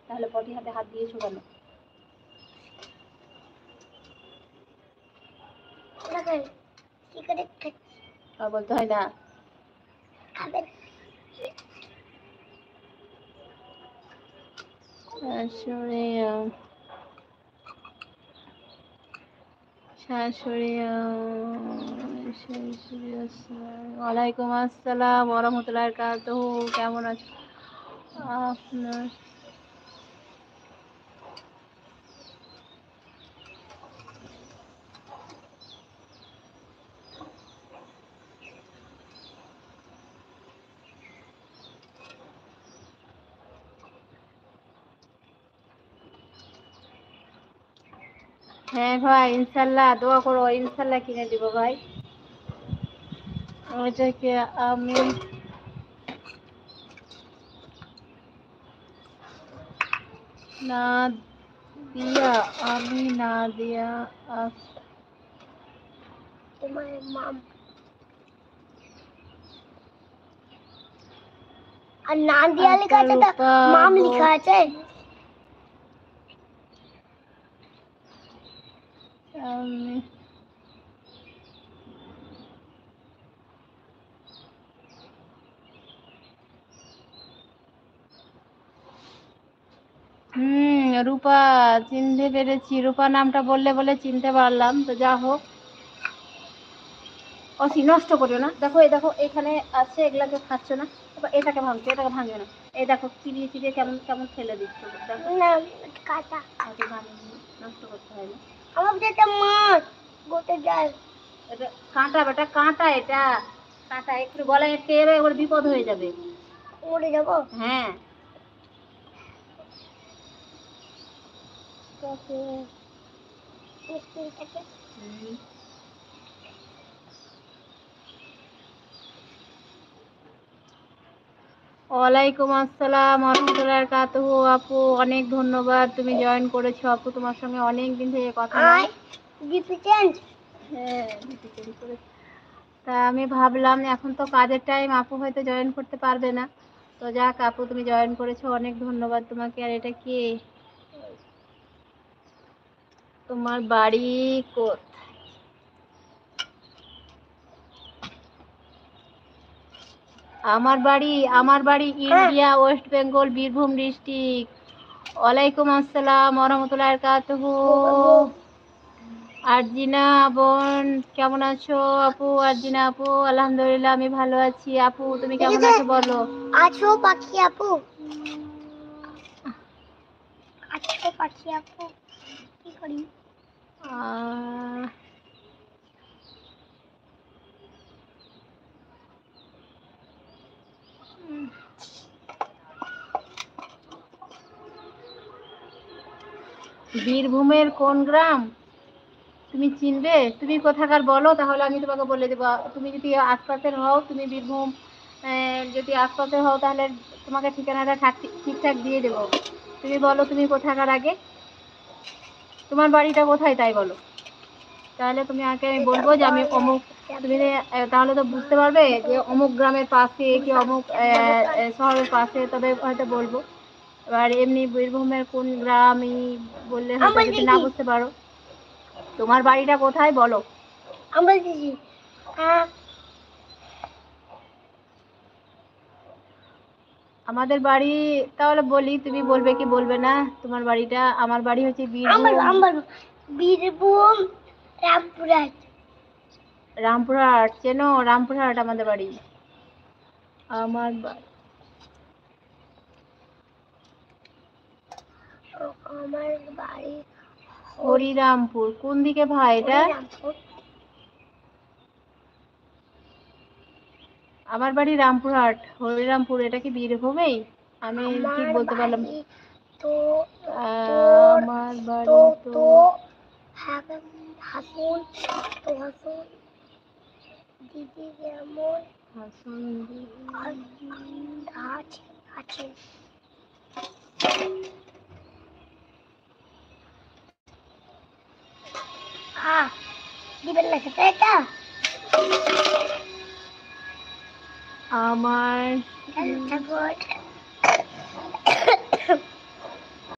তাহলে পটি হাতে হাত দিয়েছো কেন? বলতে হয় না। ওয়ালাইকুম আসসালাম ওয়া রাহমাতুল্লাহি ওয়া বারাকাতুহু। কেমন আছো আপনার? হ্যাঁ ভাই, ইনশাল্লাহ দোয়া করো, ইনশাল্লাহ কিনে দিব ভাই। ওইটাকে আমি না দিয়া, আমি না দিয়া তোমার মাম আর না দিয়া লেখা আছে, মাম লেখা আছে। রূপা চিনতে পেরেছি, রূপা নামটা বললে বলে চিনতে পারলাম। তো যা হোক, অসি নষ্ট করিও না। দেখো এই দেখো এখানে আছে, এগুলাকে খাচ্ছ না, এটাকে ভাঙছো, এটাকে ভাঙিও না। এই দেখো চিবিয়ে চিবিয়ে কেমন কেমন ফেলে দিচ্ছ। না কাটা নষ্ট করতে হয় না। আমার যেটা মাছ গোটে যায়, এটা কাঁটা, বেটা কাঁটা, এটা কাঁটা। একটু গলায় আটকে যাবে, ওর বিপদ হয়ে যাবে, মরে যাবো। হ্যাঁ ওয়ালাইকুম আসসালাম ওয়া রাহমাতুল্লাহি ওয়া বারাকাতুহু। আপু অনেক ধন্যবাদ, তুমি জয়েন করেছো। আপু তোমার সঙ্গে অনেক দিন থেকে কথা হয়। ডিপি চেঞ্জ, হ্যাঁ ডিপি চেঞ্জ করেছি। তা আমি ভাবলাম এখন তো কাজের টাইম, আপু হয়তো জয়েন করতে পারবে না। তো যাক আপু, তুমি জয়েন করেছো, অনেক ধন্যবাদ তোমাকে। আর এটা কি তোমার বাড়ি কোথায়? আমার বাড়ি India, West Bengal, Birbhum district. ওয়ালাইকুম আসসালাম ওয়া রাহমাতুল্লাহি ওয়া বারাকাতুহু। আরজিনা বোন কেমন আছো? আপু আরজিনা আপু, আলহামদুলিল্লাহ আমি ভালো আছি। আপু তুমি কেমন আছো বলো? আছো পাখি আপু, আছো পাখি আপু, কি করি? বীরভূমের কোন গ্রাম তুমি চিনবে? তুমি কোথাকার বলো, তাহলে আমি তোমাকে বলে দেবো। তুমি যদি আশপাশের হও, তুমি বীরভূম যদি আশপাশের হও, তাহলে তোমাকে ঠিকানাটা ঠিকঠাক দিয়ে দেবো। তুমি বলো তুমি কোথাকার আগে, তোমার বাড়িটা কোথায় তাই বলো, তাহলে তুমি আগে আমি বলবো যে আমি অমুক। তুমি তাহলে তো বুঝতে পারবে যে অমুক গ্রামের পাশে কি অমুক শহরের পাশে, তবে হয়তো বলবো। এবার এমনি বীরভূমের কোন গ্রামই বললে হয়তো যদি না বুঝতে পারো। তোমার বাড়িটা কোথায় বলো? আমাদের বাড়ি, তাহলে বলি, তুমি বলবে কি বলবে না তোমার বাড়িটা? আমার বাড়ি হচ্ছে বীরভূম রামপুরহাট। রামপুরহাট চেনো? রামপুরহাট আমাদের বাড়ি। আমার বাড়ি হরিরামপুর। কোন দিকে ভাই এটা? আমার বাড়ি রামপুরহাট, হরিরামপুর। এটা কি বীরভূমেই? আমি ঠিক বলতে পারলাম তো। আমার বাড়ি তো হাসুন, তো হাসুন দিদি কেমন? হাসুন আছে আছে। হ্যাঁ দিবেন না সেটা, এটা আমার